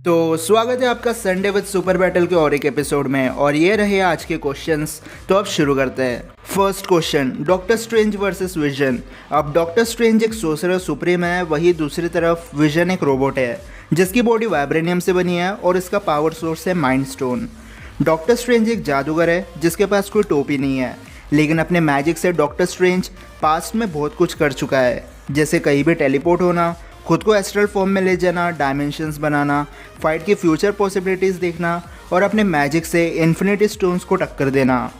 तो स्वागत है आपका संडे विद सुपर बैटल के और एक एपिसोड में। और ये रहे आज के क्वेश्चंस। तो अब शुरू करते हैं। First question, doctor strange versus vision. अब डॉक्टर स्ट्रेंज एक सोर्सरर सुप्रीम है, वही दूसरी तरफ विजन एक रोबोट है जिसकी बॉडी वाइब्रेनियम से बनी है और इसका पावर सोर्स है माइंड स्टोन। डॉक्टर स्ट्रेंज एक जादूगर है जिसके पास कोई टोपी नहीं है, लेकिन अपने मैजिक से डॉक्टर स्ट्रेंज पास्ट में बहुत कुछ कर चुका है, जैसे कहीं भी टेलीपोर्ट होना, खुद को एस्ट्रल फॉर्म में ले जाना, डायमेंशंस बनाना, फाइट की फ्यूचर पॉसिबिलिटीज़ देखना और अपने मैजिक से इन्फिनिटी स्टोन्स को टक्कर देना।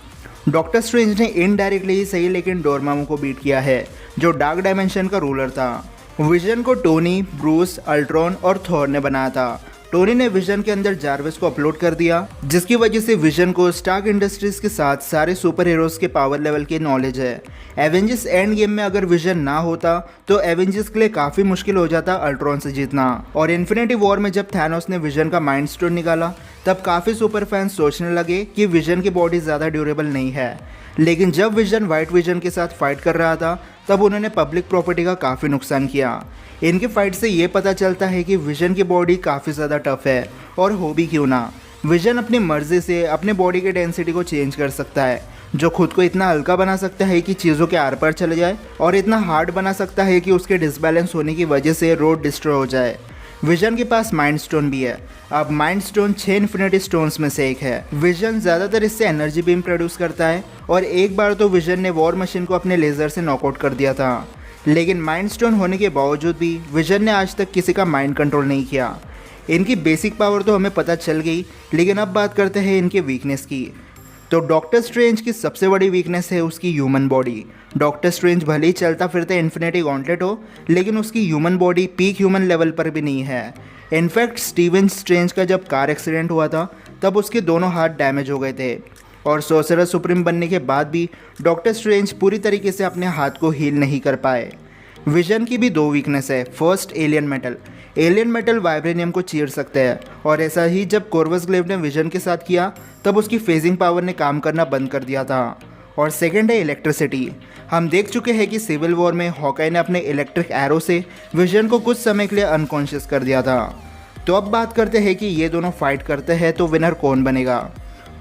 डॉक्टर स्ट्रेंज ने इनडायरेक्टली ही सही लेकिन डोरमामू को बीट किया है, जो डार्क डायमेंशन का रूलर था। विजन को टोनी, ब्रूस, अल्ट्रॉन और थॉर ने बनाया था। टोनी ने विजन के अंदर जार्विस को अपलोड कर दिया, जिसकी वजह से विजन को स्टार्क इंडस्ट्रीज के साथ सारे सुपर हीरोज के पावर लेवल की नॉलेज है। एवेंजर्स एंड गेम में अगर विजन ना होता तो एवेंजर्स के लिए काफ़ी मुश्किल हो जाता अल्ट्रॉन से जीतना। और इन्फिनिटी वॉर में जब थैनोस ने विजन का माइंड स्टोन निकाला तब काफ़ी सुपर फैंस सोचने लगे कि विजन की बॉडी ज़्यादा ड्यूरेबल नहीं है, लेकिन जब विजन वाइट विजन के साथ फाइट कर रहा था तब उन्होंने पब्लिक प्रॉपर्टी का काफ़ी नुकसान किया। इनकी फाइट से ये पता चलता है कि विजन की बॉडी काफ़ी ज़्यादा टफ है, और हो भी क्यों ना। विजन अपनी मर्जी से अपने बॉडी के डेंसिटी को चेंज कर सकता है, जो खुद को इतना हल्का बना सकता है कि चीज़ों के आर पार चले जाए, और इतना हार्ड बना सकता है कि उसके डिसबैलेंस होने की वजह से रोड डिस्ट्रॉय हो जाए। विजन के पास माइंड स्टोन भी है। अब माइंड स्टोन 6 इन्फिनिटी स्टोन्स में से एक है। विजन ज़्यादातर इससे एनर्जी बीम प्रोड्यूस करता है, और एक बार तो विजन ने वॉर मशीन को अपने लेज़र से नॉकआउट कर दिया था। लेकिन माइंड स्टोन होने के बावजूद भी विजन ने आज तक किसी का माइंड कंट्रोल नहीं किया। इनकी बेसिक पावर तो हमें पता चल गई, लेकिन अब बात करते हैं इनके वीकनेस की। तो डॉक्टर स्ट्रेंज की सबसे बड़ी वीकनेस है उसकी ह्यूमन बॉडी। डॉक्टर स्ट्रेंज भले ही चलता फिरता इन्फिनिटी गॉन्टलेट हो, लेकिन उसकी human body peak human level पर भी नहीं है। इनफैक्ट स्टीवन स्ट्रेंज का जब कार एक्सीडेंट हुआ था तब उसके दोनों हाथ डैमेज हो गए थे, और सोर्सरर सुप्रीम बनने के बाद भी डॉक्टर स्ट्रेंज पूरी तरीके से अपने हाथ को हील नहीं कर पाए। विजन की भी 2 वीकनेस है। First, alien metal. Alien metal vibranium को चीर सकते हैं, और ऐसा ही जब कॉर्वस ग्लेव ने विजन के साथ किया तब उसकी फेजिंग पावर ने काम करना बंद कर दिया था। और सेकेंड है इलेक्ट्रिसिटी। हम देख चुके हैं कि सिविल वॉर में हॉकाई ने अपने इलेक्ट्रिक एरो से विजन को कुछ समय के लिए अनकॉन्शियस कर दिया था। तो अब बात करते हैं कि ये दोनों फाइट करते हैं तो विनर कौन बनेगा।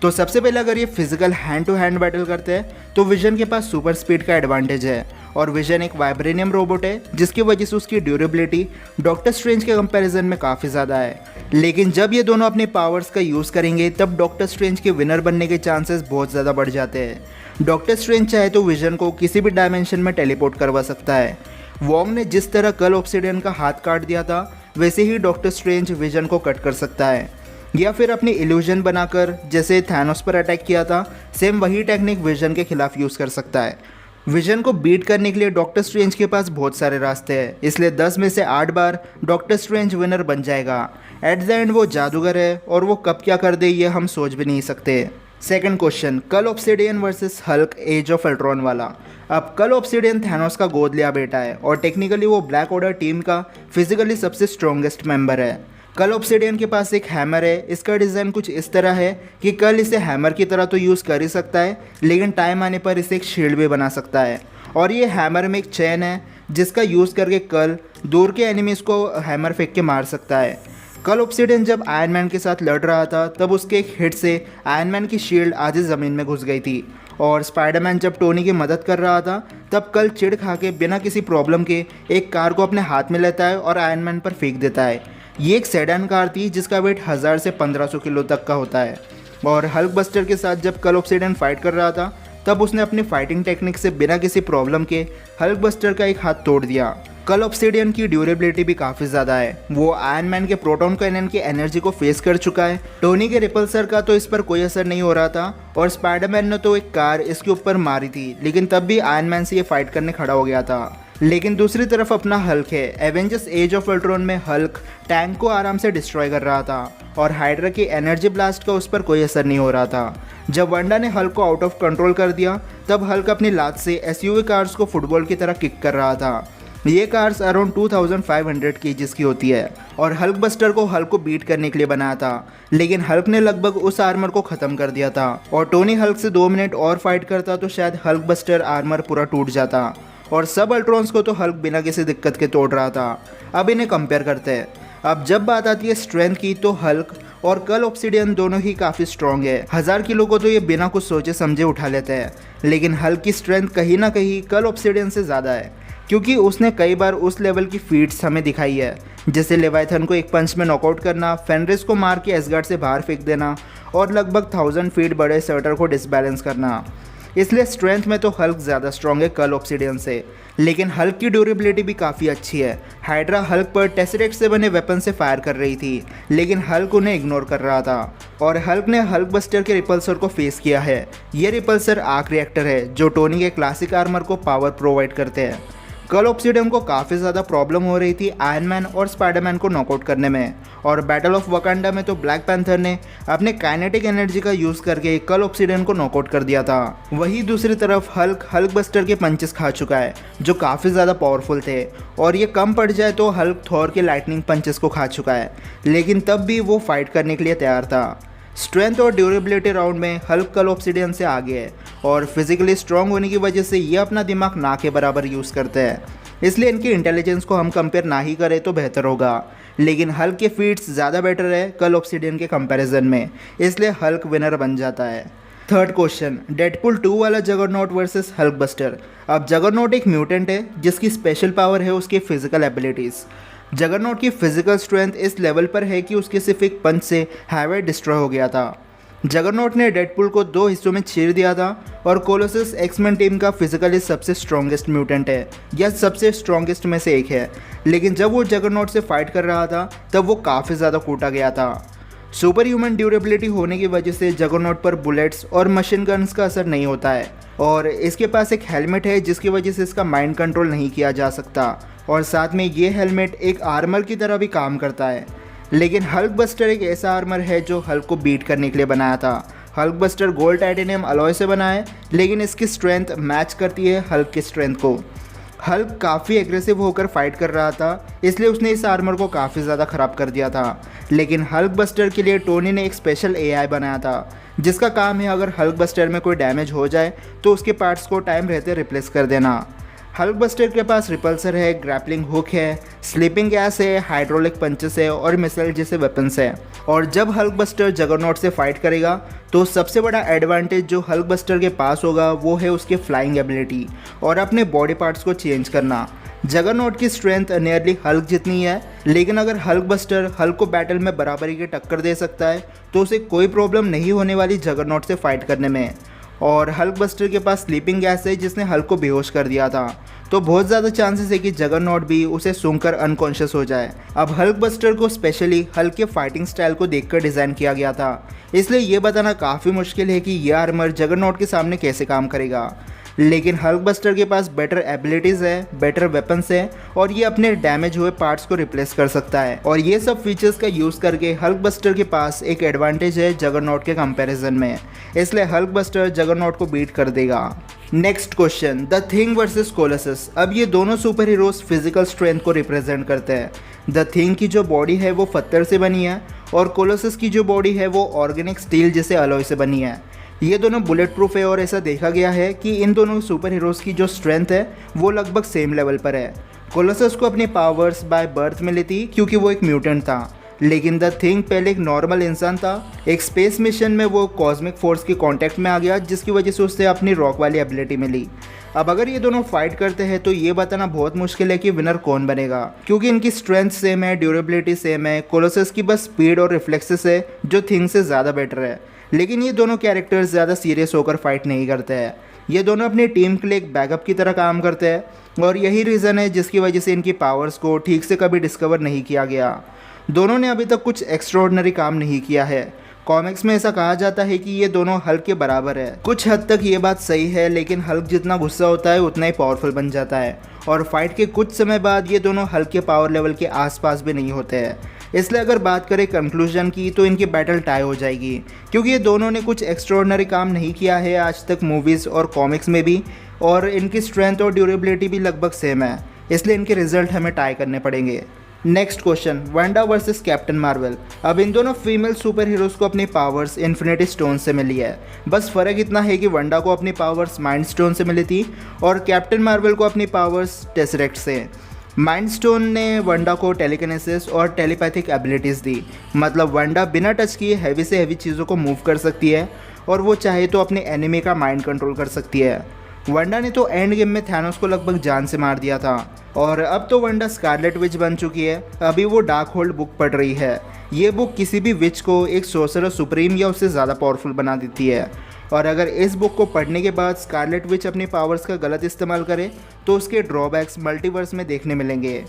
तो सबसे पहले अगर ये physical hand to hand battle करते हैं तो विजन के पास सुपर स्पीड का एडवांटेज है, और विजन एक वाइब्रेनियम रोबोट है जिसकी वजह से उसकी ड्यूरेबिलिटी डॉक्टर स्ट्रेंज के कंपैरिजन में काफ़ी ज़्यादा है। लेकिन जब ये दोनों अपने पावर्स का यूज़ करेंगे तब डॉक्टर स्ट्रेंज के विनर बनने के चांसेस बहुत ज़्यादा बढ़ जाते हैं। डॉक्टर स्ट्रेंज चाहे तो विजन को किसी भी डायमेंशन में टेलीपोर्ट करवा सकता है। वॉन्ग ने जिस तरह कल ऑब्सिडियन का हाथ काट दिया था, वैसे ही डॉक्टर स्ट्रेंज विजन को कट कर सकता है, या फिर अपनी इल्यूजन बनाकर जैसे थैनोस पर अटैक किया था, सेम वही टेक्निक विजन के खिलाफ यूज़ कर सकता है। विजन को बीट करने के लिए डॉक्टर स्ट्रेंज के पास बहुत सारे रास्ते हैं, इसलिए 10 में से 8 बार डॉक्टर स्ट्रेंज विनर बन जाएगा। एट द एंड वो जादूगर है, और वो कब क्या कर दे ये हम सोच भी नहीं सकते। सेकंड क्वेश्चन, कल Obsidian versus Hulk Age of Ultron वाला। अब कल ऑब्सिडियन थैनोस का गोद लिया बेटा है, और टेक्निकली वो ब्लैक ऑर्डर टीम का फिजिकली सबसे स्ट्रॉन्गेस्ट मेंबर है। कल ऑब्सिडियन के पास एक हैमर है। इसका डिज़ाइन कुछ इस तरह है कि कल इसे हैमर की तरह तो यूज़ कर ही सकता है, लेकिन टाइम आने पर इसे एक शील्ड भी बना सकता है। और ये हैमर में एक चैन है जिसका यूज़ करके कल दूर के एनिमीज़ को हैमर फेंक के मार सकता है। कल ऑब्सिडियन जब आयरन मैन के साथ लड़ रहा था तब उसके एक हिट से आयरन मैन की शील्ड आधी ज़मीन में घुस गई थी, और स्पाइडरमैन जब टोनी की मदद कर रहा था तब कल चिढ़ खा के बिना किसी प्रॉब्लम के एक कार को अपने हाथ में लेता है और आयरन मैन पर फेंक देता है। ये एक सेडान कार थी जिसका वेट 1000 से 1500 किलो तक का होता है। और हल्क बस्टर के साथ जब कल ऑब्सिडियन फाइट कर रहा था तब उसने अपनी फाइटिंग टेक्निक से बिना किसी प्रॉब्लम के हल्क बस्टर का एक हाथ तोड़ दिया। कल ऑब्सिडियन की ड्यूरेबिलिटी भी काफ़ी ज़्यादा है। वो आयरन मैन के प्रोटॉन कैनन की एनर्जी को फेस कर चुका है। टोनी के रिपल्सर का तो इस पर कोई असर नहीं हो रहा था, और स्पाइडरमैन ने तो एक कार इसके ऊपर मारी थी, लेकिन तब भी आयरन मैन से ये फाइट करने खड़ा हो गया था। लेकिन दूसरी तरफ अपना हल्क है। एवेंजर्स एज ऑफ अल्ट्रॉन में हल्क टैंक को आराम से डिस्ट्रॉय कर रहा था, और हाइड्रा की एनर्जी ब्लास्ट का उस पर कोई असर नहीं हो रहा था। जब वंडा ने हल्क को आउट ऑफ कंट्रोल कर दिया तब हल्क अपनी लात से एसयूवी कार्स को फुटबॉल की तरह किक कर रहा था। ये कार्स अराउंड 2500 केजीज की होती है, और हल्क बस्टर को हल्क को बीट करने के लिए बनाया था, लेकिन हल्क ने लगभग उस आर्मर को ख़त्म कर दिया था। और टोनी हल्क से 2 मिनट और फाइट करता तो शायद हल्क बस्टर आर्मर पूरा टूट जाता, और सब अल्ट्रॉन्स को तो हल्क बिना किसी दिक्कत के तोड़ रहा था। अब इन्हें कंपेयर करते हैं। अब जब बात आती है स्ट्रेंथ की तो हल्क और कल ऑब्सिडियन दोनों ही काफ़ी स्ट्रॉन्ग है। 1000 किलो को तो ये बिना कुछ सोचे समझे उठा लेते हैं, लेकिन हल्क की स्ट्रेंथ कहीं ना कहीं कल ऑब्सिडियन से ज़्यादा है, क्योंकि उसने कई बार उस लेवल की फीट्स हमें दिखाई है, जैसे लेवाइथन को एक पंच में नॉकआउट करना, फेनरिस को मार के एसगार्ड से बाहर फेंक देना और लगभग 1000 फीट बड़े सर्टर को डिसबैलेंस करना। इसलिए स्ट्रेंथ में तो हल्क ज़्यादा स्ट्रॉन्ग है कल ऑब्सिडियन से, लेकिन हल्क की ड्यूरेबिलिटी भी काफ़ी अच्छी है। हाइड्रा हल्क पर टेसरेक्ट से बने वेपन से फायर कर रही थी, लेकिन हल्क उन्हें इग्नोर कर रहा था और हल्क ने हल्क बस्टर के रिपल्सर को फेस किया है। ये रिपल्सर आर्क रिएक्टर है जो टोनी के क्लासिक आर्मर को पावर प्रोवाइड करते हैं। कल ऑब्सिडियन को काफ़ी ज़्यादा प्रॉब्लम हो रही थी आयरन मैन और स्पाइडरमैन को नॉकआउट करने में, और बैटल ऑफ वकांडा में तो ब्लैक पैंथर ने अपने काइनेटिक एनर्जी का यूज़ करके कल ऑब्सिडियन को नॉकआउट कर दिया था। वहीं दूसरी तरफ हल्क बस्टर के पंचेस खा चुका है जो काफ़ी ज़्यादा पावरफुल थे, और ये कम पड़ जाए तो हल्क थॉर के लाइटनिंग पंचेस को खा चुका है, लेकिन तब भी वो फाइट करने के लिए तैयार था। स्ट्रेंथ और ड्यूरेबिलिटी राउंड में हल्क कल ऑब्सिडियन से आगे है, और फिजिकली स्ट्रांग होने की वजह से ये अपना दिमाग ना के बराबर यूज़ करते हैं, इसलिए इनकी इंटेलिजेंस को हम कंपेयर ना ही करें तो बेहतर होगा। लेकिन हल्क के फीट्स ज़्यादा बेटर है कल ऑब्सिडियन के कंपैरिजन में, इसलिए हल्क विनर बन जाता है। थर्ड क्वेश्चन, डेडपुल 2 वाला जगरनॉट वर्सेस हल्क बस्टर। अब जगरनॉट एक म्यूटेंट है जिसकी स्पेशल पावर है उसकी फिजिकल एबिलिटीज़। जगरनॉट की फिजिकल स्ट्रेंथ इस लेवल पर है कि उसके सिर्फ एक पंच से हाईवे डिस्ट्रॉय हो गया था। जगरनॉट ने डेडपुल को 2 हिस्सों में चीर दिया था, और कोलोसस एक्समैन टीम का फिजिकली सबसे स्ट्रॉन्गेस्ट म्यूटेंट है या सबसे स्ट्रॉन्गेस्ट में से एक है, लेकिन जब वो जगरनॉट से फाइट कर रहा था तब वो काफ़ी ज़्यादा कूटा गया था। सुपर ह्यूमन ड्यूरेबिलिटी होने की वजह से जगरनॉट पर बुलेट्स और मशीन गन्स का असर नहीं होता है, और इसके पास एक हेलमेट है जिसकी वजह से इसका माइंड कंट्रोल नहीं किया जा सकता, और साथ में ये हेलमेट एक आर्मर की तरह भी काम करता है। लेकिन हल्क बस्टर एक ऐसा आर्मर है जो हल्क को बीट करने के लिए बनाया था। Hulk buster gold titanium alloy से बना है, लेकिन इसकी स्ट्रेंथ मैच करती है हल्क की स्ट्रेंथ को। हल्क काफ़ी एग्रेसिव होकर फाइट कर रहा था, इसलिए उसने इस आर्मर को काफ़ी ज़्यादा ख़राब कर दिया था। लेकिन हल्क बस्टर के लिए टोनी ने एक स्पेशल एआई बनाया था जिसका काम है अगर हल्क बस्टर में कोई डैमेज हो जाए तो उसके पार्ट्स को टाइम रहते रिप्लेस कर देना। हल्क बस्टर के पास रिपल्सर है, ग्रैपलिंग हुक है, स्लीपिंग गैस है, हाइड्रोलिक पंचेस है और मिसाइल जैसे वेपन्स है। और जब हल्क बस्टर जगरनॉट से फाइट करेगा तो सबसे बड़ा एडवांटेज जो हल्क बस्टर के पास होगा वो है उसके फ्लाइंग एबिलिटी और अपने बॉडी पार्ट्स को चेंज करना। जगरनॉट की स्ट्रेंथ नियरली हल्क जितनी है, लेकिन अगर हल्क बस्टर हल्क को बैटल में बराबरी की टक्कर दे सकता है तो उसे कोई प्रॉब्लम नहीं होने वाली जगरनॉट से फाइट करने में। और हल्क बस्टर के पास स्लीपिंग गैस है जिसने हल्क को बेहोश कर दिया था, तो बहुत ज़्यादा चांसेस है कि जगरनॉट भी उसे सूंघकर अनकॉन्शियस हो जाए। अब हल्क बस्टर को स्पेशली हल्क के फाइटिंग स्टाइल को देखकर डिज़ाइन किया गया था, इसलिए ये बताना काफ़ी मुश्किल है कि यह आर्मर जगरनॉट के सामने कैसे काम करेगा। लेकिन हल्क बस्टर के पास बेटर एबिलिटीज़ है, बेटर वेपन्स है और ये अपने डैमेज हुए पार्ट्स को रिप्लेस कर सकता है, और ये सब फीचर्स का यूज़ करके हल्क बस्टर के पास एक एडवांटेज है जगरनॉट के कंपैरिजन में, इसलिए हल्क बस्टर जगरनॉट को बीट कर देगा। Next question, the thing versus Colossus. अब ये दोनों सुपर हीरोज फिजिकल स्ट्रेंथ को रिप्रेजेंट करते हैं। द थिंग की जो बॉडी है वो पत्थर से बनी है और कोलोसस की जो बॉडी है वो ऑर्गेनिक स्टील जैसे अलॉय से बनी है। ये दोनों बुलेट प्रूफ है और ऐसा देखा गया है कि इन दोनों सुपर हीरोज़ की जो स्ट्रेंथ है वो लगभग सेम लेवल पर है। कोलोसस को अपनी पावर्स बाय बर्थ मिली थी क्योंकि वो एक म्यूटेंट था, लेकिन द थिंग पहले एक नॉर्मल इंसान था। एक स्पेस मिशन में वो कॉस्मिक फोर्स के कांटेक्ट में आ गया जिसकी वजह से उससे अपनी रॉक वाली एबिलिटी मिली। अब अगर ये दोनों फाइट करते हैं तो ये बताना बहुत मुश्किल है कि विनर कौन बनेगा, क्योंकि इनकी स्ट्रेंथ सेम है, ड्यूरेबिलिटी सेम है। कोलोसस की बस स्पीड और रिफ्लेक्सेस है जो थिंग से ज़्यादा बेटर है, लेकिन ये दोनों कैरेक्टर्स ज़्यादा सीरियस होकर फाइट नहीं करते हैं। ये दोनों अपनी टीम के लिए एक बैकअप की तरह काम करते हैं और यही रीज़न है जिसकी वजह से इनकी पावर्स को ठीक से कभी डिस्कवर नहीं किया गया। दोनों ने अभी तक कुछ एक्स्ट्राऑर्डिनरी काम नहीं किया है। कॉमिक्स में ऐसा कहा जाता है कि ये दोनों हल्क के बराबर है। कुछ हद तक ये बात सही है, लेकिन हल्क जितना गुस्सा होता है उतना ही पावरफुल बन जाता है और फाइट के कुछ समय बाद ये दोनों हल्क के पावर लेवल के आसपास भी नहीं होते हैं। इसलिए अगर बात करें कंक्लूजन की तो इनकी बैटल टाई हो जाएगी, क्योंकि ये दोनों ने कुछ एक्स्ट्राऑर्डिनरी काम नहीं किया है आज तक मूवीज़ और कॉमिक्स में भी, और इनकी स्ट्रेंथ और ड्यूरेबिलिटी भी लगभग सेम है, इसलिए इनके रिजल्ट हमें टाई करने पड़ेंगे। Next question, Wanda versus captain Marvel. अब इन दोनों फीमेल सुपर हीरोज को अपनी पावर्स इन्फिनिटी स्टोन से मिली है। बस फ़र्क इतना है कि वांडा को अपनी पावर्स माइंड स्टोन से मिली थी और कैप्टन मार्वल को अपनी पावर्स टेसरेक्ट से। माइंड स्टोन ने वंडा को टेलीकिनेसिस और टेलीपैथिक एबिलिटीज़ दी। मतलब वंडा बिना टच किए हैवी से हैवी चीज़ों को मूव कर सकती है और वो चाहे तो अपने एनिमी का माइंड कंट्रोल कर सकती है। वंडा ने तो एंड गेम में थैनोस को लगभग जान से मार दिया था और अब तो वंडा स्कारलेट विच बन चुकी है। अभी वो डार्क होल्ड बुक पढ़ रही है। ये बुक किसी भी विच को एक सोर्सरर सुप्रीम या उससे ज़्यादा पावरफुल बना देती है और अगर इस बुक को पढ़ने के बाद स्कारलेट विच अपनी पावर्स का गलत इस्तेमाल करे तो उसके ड्रॉबैक्स मल्टीवर्स में देखने मिलेंगे।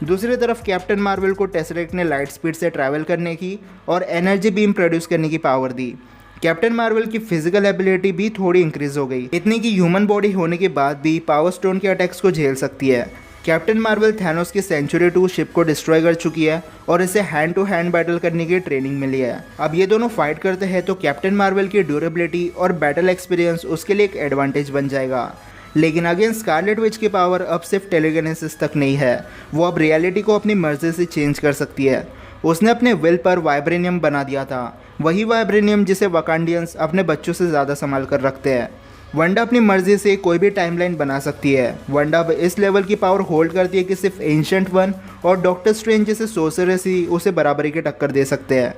दूसरी तरफ कैप्टन मार्वल को टेसरेक्ट ने लाइट स्पीड से ट्रैवल करने की और एनर्जी बीम प्रोड्यूस करने की पावर दी। कैप्टन मार्वल की फिजिकल एबिलिटी भी थोड़ी इंक्रीज हो गई, इतनी कि ह्यूमन बॉडी होने के बाद भी पावर स्टोन के अटैक्स को झेल सकती है। कैप्टन मार्वल थैनोस की सेंचुरी 2 शिप को डिस्ट्रॉय कर चुकी है और इसे हैंड टू हैंड बैटल करने की ट्रेनिंग मिली है। अब ये दोनों फाइट करते हैं तो कैप्टन मार्वल की ड्यूरेबिलिटी और बैटल एक्सपीरियंस उसके लिए एक एडवांटेज बन जाएगा। लेकिन अगेन स्कारलेट विच की पावर अब सिर्फ टेलीकिनेसिस तक नहीं है, वो अब रियलिटी को अपनी मर्जी से चेंज कर सकती है। उसने अपने विल पर वाइब्रेनियम बना दिया था, वही वाइब्रेनियम जिसे वकांडियंस अपने बच्चों से ज़्यादा संभाल कर रखते हैं। वंडा अपनी मर्जी से कोई भी टाइमलाइन बना सकती है। वंडा अब इस लेवल की पावर होल्ड करती है कि सिर्फ एंशिएंट वन और डॉक्टर स्ट्रेंज जैसे सोर्सरर्स ही उसे बराबरी की टक्कर दे सकते हैं।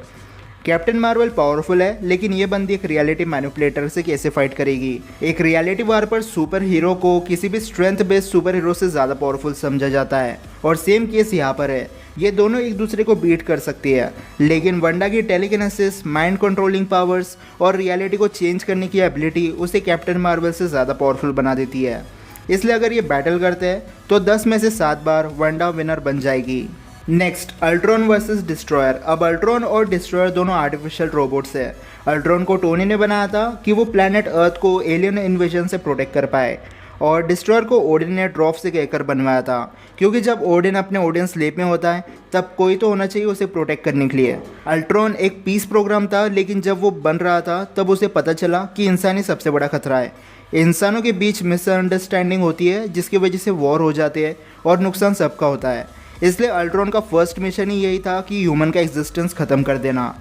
कैप्टन मार्वल पावरफुल है, लेकिन ये बंदी एक रियलिटी मैनिपुलेटर से कैसे फाइट करेगी। एक रियलिटी वार पर सुपर हीरो को किसी भी स्ट्रेंथ बेस्ड सुपर हीरो से ज़्यादा पावरफुल समझा जाता है और सेम केस यहाँ पर है। ये दोनों एक दूसरे को बीट कर सकती है, लेकिन वंडा की टेलीकिनेसिस, माइंड कंट्रोलिंग पावर्स और रियलिटी को चेंज करने की एबिलिटी उसे कैप्टन मार्वल से ज़्यादा पावरफुल बना देती है। इसलिए अगर ये बैटल करते हैं तो 10 में से 7 बार वंडा विनर बन जाएगी। Next, Ultron versus destroyer. अब अल्ट्रॉन और डिस्ट्रॉयर दोनों आर्टिफिशियल रोबोट्स हैं। अल्ट्रॉन को टोनी ने बनाया था कि वो प्लैनेट अर्थ को एलियन इन्वेजन से प्रोटेक्ट कर पाए और डिस्ट्रॉयर को ओडिन ने ड्रॉफ से कहकर बनवाया था, क्योंकि जब ओडिन अपने ओडिन स्लेप में होता है तब कोई तो होना चाहिए उसे प्रोटेक्ट करने के लिए। अल्ट्रॉन एक पीस प्रोग्राम था, लेकिन जब वो बन रहा था तब उसे पता चला कि इंसान ही सबसे बड़ा खतरा है। इंसानों के बीच मिसअंडरस्टैंडिंग होती है जिसकी वजह से वॉर हो जाते हैं और नुकसान सबका होता है। इसलिए अल्ट्रॉन का फर्स्ट मिशन ही यही था कि ह्यूमन का एग्जिस्टेंस ख़त्म कर देना।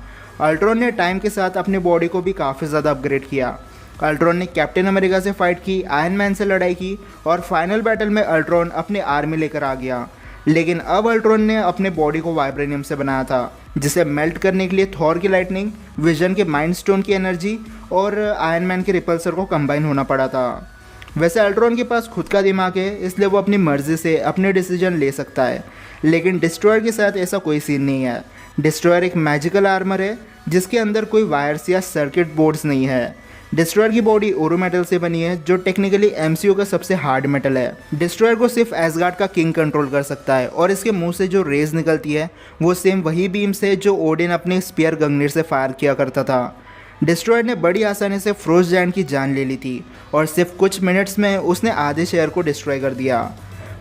अल्ट्रॉन ने टाइम के साथ अपनी बॉडी को भी काफ़ी ज़्यादा अपग्रेड किया। अल्ट्रॉन ने कैप्टन अमेरिका से फाइट की, आयरन मैन से लड़ाई की और फाइनल बैटल में अल्ट्रॉन अपनी आर्मी लेकर आ गया। लेकिन अब अल्ट्रॉन ने अपने बॉडी को वाइब्रेनियम से बनाया था, जिसे मेल्ट करने के लिए थॉर की लाइटनिंग, विजन के माइंड स्टोन की एनर्जी और आयरन मैन के रिपल्सर को कंबाइन होना पड़ा था। वैसे अल्ट्रॉन के पास खुद का दिमाग है, इसलिए वो अपनी मर्जी से अपने डिसीजन ले सकता है, लेकिन डिस्ट्रॉयर के साथ ऐसा कोई सीन नहीं है। डिस्ट्रॉयर एक मैजिकल आर्मर है जिसके अंदर कोई वायर्स या सर्किट बोर्ड्स नहीं है। डिस्ट्रॉयर की बॉडी ओरो मेटल से बनी है, जो टेक्निकली एमसीयू का सबसे हार्ड मेटल है। डिस्ट्रॉयर को सिर्फ एसगार्ड का किंग कंट्रोल कर सकता है और इसके मुंह से जो रेज निकलती है वो सेम वही बीम्स है जो ओडिन अपने स्पीयर गंगनीर से फायर किया करता था। डिस्ट्रॉयर ने बड़ी आसानी से फ्रोस्ट जायंट की जान ले ली थी और सिर्फ कुछ मिनट्स में उसने आधे शहर को डिस्ट्रॉय कर दिया।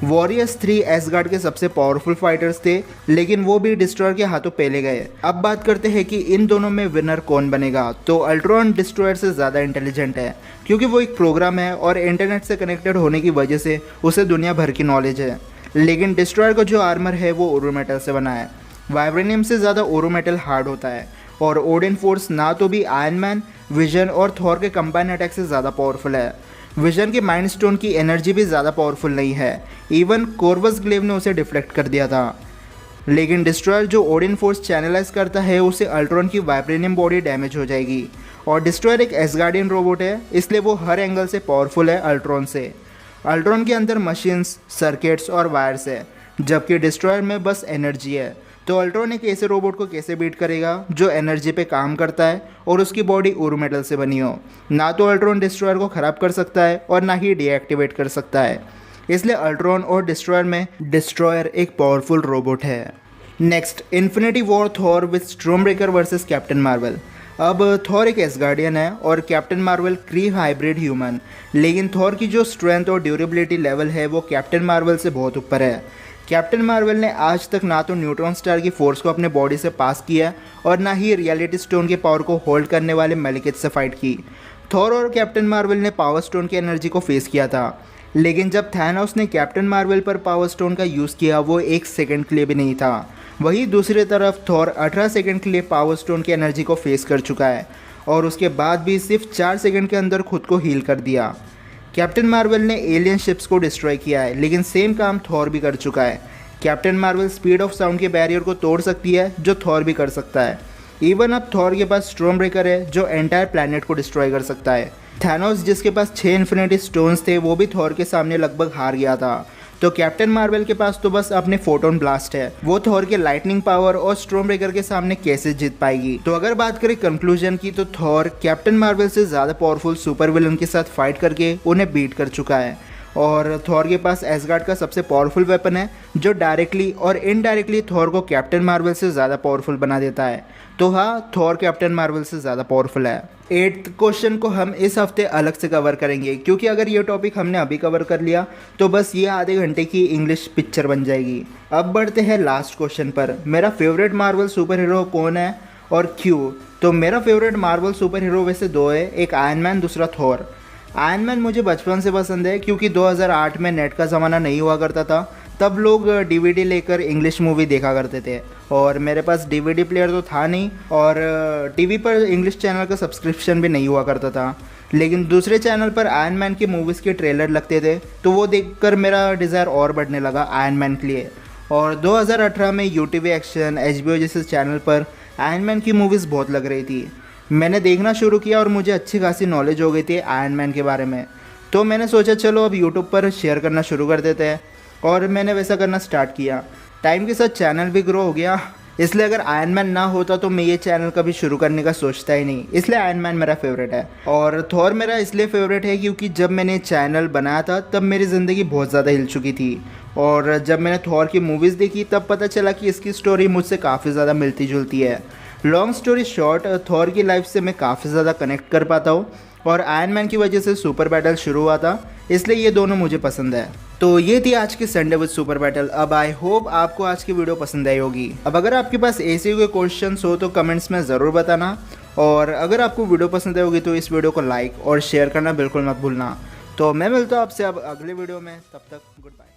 वॉरियर्स 3 एसगार्ड के सबसे पावरफुल फाइटर्स थे, लेकिन वो भी डिस्ट्रॉयर के हाथों पहले गए। अब बात करते हैं कि इन दोनों में विनर कौन बनेगा। तो अल्ट्रॉन डिस्ट्रॉयर से ज़्यादा इंटेलिजेंट है, क्योंकि वो एक प्रोग्राम है और इंटरनेट से कनेक्टेड होने की वजह से उसे दुनिया भर की नॉलेज है। लेकिन डिस्ट्रॉयर का जो आर्मर है वो ओरो मेटल से बना है। वाइब्रेनियम से ज़्यादा ओरो मेटल हार्ड होता है और ओडिन फोर्स ना तो भी आयरन मैन, विजन और थॉर के कंबाइन अटैक से ज़्यादा पावरफुल है। विजन के माइंड स्टोन की एनर्जी भी ज़्यादा पावरफुल नहीं है, इवन कोर्वस ग्लेव ने उसे डिफ्लेक्ट कर दिया था। लेकिन डिस्ट्रॉयर जो ओडिन फोर्स चैनलाइज करता है उसे अल्ट्रॉन की वाइब्रेनियम बॉडी डैमेज हो जाएगी। और डिस्ट्रॉयर एक एसगार्डियन रोबोट है, इसलिए वो हर एंगल से पावरफुल है अल्ट्रॉन से। अल्ट्रॉन के अंदर मशीन्स, सर्किट्स और वायर्स है, जबकि डिस्ट्रॉयर में बस एनर्जी है। तो अल्ट्रॉन एक ऐसे रोबोट को कैसे बीट करेगा जो एनर्जी पे काम करता है और उसकी बॉडी ओरो मेटल से बनी हो। ना तो अल्ट्रॉन डिस्ट्रॉयर को ख़राब कर सकता है और ना ही डीएक्टिवेट कर सकता है। इसलिए अल्ट्रॉन और डिस्ट्रॉयर में डिस्ट्रॉयर एक पावरफुल रोबोट है। Next, infinity war Thor with Stormbreaker versus captain Marvel. अब थॉर एक एसगार्डियन है और कैप्टन मार्वल क्री हाइब्रिड ह्यूमन, लेकिन थॉर की जो स्ट्रेंथ और ड्यूरेबिलिटी लेवल है वो कैप्टन मार्वल से बहुत ऊपर है। कैप्टन मार्वल ने आज तक ना तो न्यूट्रॉन स्टार की फोर्स को अपने बॉडी से पास किया और ना ही रियलिटी स्टोन के पावर को होल्ड करने वाले मेलिकेट से फाइट की। थॉर और कैप्टन मार्वल ने पावर स्टोन की एनर्जी को फेस किया था, लेकिन जब थैनोस ने कैप्टन मार्वल पर पावर स्टोन का यूज़ किया वो 1 सेकंड के लिए भी नहीं था। वहीं दूसरी तरफ थॉर 18 सेकंड के लिए पावर स्टोन की एनर्जी को फेस कर चुका है और उसके बाद भी सिर्फ 4 सेकंड के अंदर खुद को हील कर दिया। कैप्टन मार्वल ने एलियन शिप्स को डिस्ट्रॉय किया है, लेकिन सेम काम थॉर भी कर चुका है। Captain Marvel speed of sound के बैरियर को तोड़ सकती है जो थॉर भी कर सकता है। इवन अब थॉर के पास स्टॉर्म ब्रेकर है जो एंटायर प्लैनेट को डिस्ट्रॉय कर सकता है। थैनोस जिसके पास 6 इन्फिनिटी स्टोन्स थे वो भी थॉर के सामने लगभग हार गया था। तो कैप्टन मार्वल के पास तो बस अपने फोटोन ब्लास्ट है, वो थॉर के लाइटनिंग पावर और स्टॉर्म ब्रेकर के सामने कैसे जीत पाएगी। तो अगर बात करें कंक्लूजन की तो थॉर कैप्टन मार्वल से ज़्यादा पावरफुल सुपर विलन के साथ फाइट करके उन्हें बीट कर चुका है। और थॉर के पास एसगार्ड का सबसे पावरफुल वेपन है जो डायरेक्टली और इनडायरेक्टली थॉर को कैप्टन मार्वल से ज़्यादा पावरफुल बना देता है। तो हाँ, थॉर कैप्टन मार्वल से ज़्यादा पावरफुल है। 8th क्वेश्चन को हम इस हफ्ते अलग से कवर करेंगे क्योंकि अगर ये टॉपिक हमने अभी कवर कर लिया तो बस ये आधे घंटे की इंग्लिश पिक्चर बन जाएगी। अब बढ़ते हैं लास्ट क्वेश्चन पर, मेरा फेवरेट मार्वल सुपर हीरो कौन है और क्यों। तो मेरा फेवरेट मार्वल सुपर हीरो वैसे दो है, एक आयरन मैन, दूसरा थॉर। आयरन मैन मुझे बचपन से पसंद है क्योंकि 2008 में नेट का ज़माना नहीं हुआ करता था, तब लोग डीवीडी लेकर इंग्लिश मूवी देखा करते थे और मेरे पास डीवीडी प्लेयर तो था नहीं और टीवी पर इंग्लिश चैनल का सब्सक्रिप्शन भी नहीं हुआ करता था। लेकिन दूसरे चैनल पर आयरन मैन की मूवीज़ के ट्रेलर लगते थे तो वो देखकर मेरा डिज़ायर और बढ़ने लगा आयरन मैन के लिए। और 2018 में यूटीवी एक्शन, HBO जैसे चैनल पर आयरन मैन की मूवीज़ बहुत लग रही थी। मैंने देखना शुरू किया और मुझे अच्छी खासी नॉलेज हो गई थी आयरन मैन के बारे में। तो मैंने सोचा चलो अब यूट्यूब पर शेयर करना शुरू कर देते हैं और मैंने वैसा करना स्टार्ट किया। टाइम के साथ चैनल भी ग्रो हो गया, इसलिए अगर आयरन मैन ना होता तो मैं ये चैनल कभी शुरू करने का सोचता ही नहीं, इसलिए आयरन मैन मेरा फेवरेट है। और थॉर मेरा इसलिए फेवरेट है क्योंकि जब मैंने चैनल बनाया था तब मेरी ज़िंदगी बहुत ज़्यादा हिल चुकी थी और जब मैंने थॉर की मूवीज़ देखी तब पता चला कि इसकी स्टोरी मुझसे काफ़ी ज़्यादा मिलती जुलती है। लॉन्ग स्टोरी शॉर्ट, थॉर की लाइफ से मैं काफ़ी ज़्यादा कनेक्ट कर पाता हूँ और आयरन मैन की वजह से सुपर बैटल शुरू हुआ था, इसलिए ये दोनों मुझे पसंद है। तो ये थी आज की संडे विद सुपर बैटल। अब आई होप आपको आज की वीडियो पसंद आई होगी। अब अगर आपके पास ऐसे कोई क्वेश्चंस हो तो कमेंट्स में ज़रूर बताना और अगर आपको वीडियो पसंद आई होगी तो इस वीडियो को लाइक और शेयर करना बिल्कुल मत भूलना। तो मैं मिलता हूँ आपसे अब अगले वीडियो में, तब तक गुड बाय।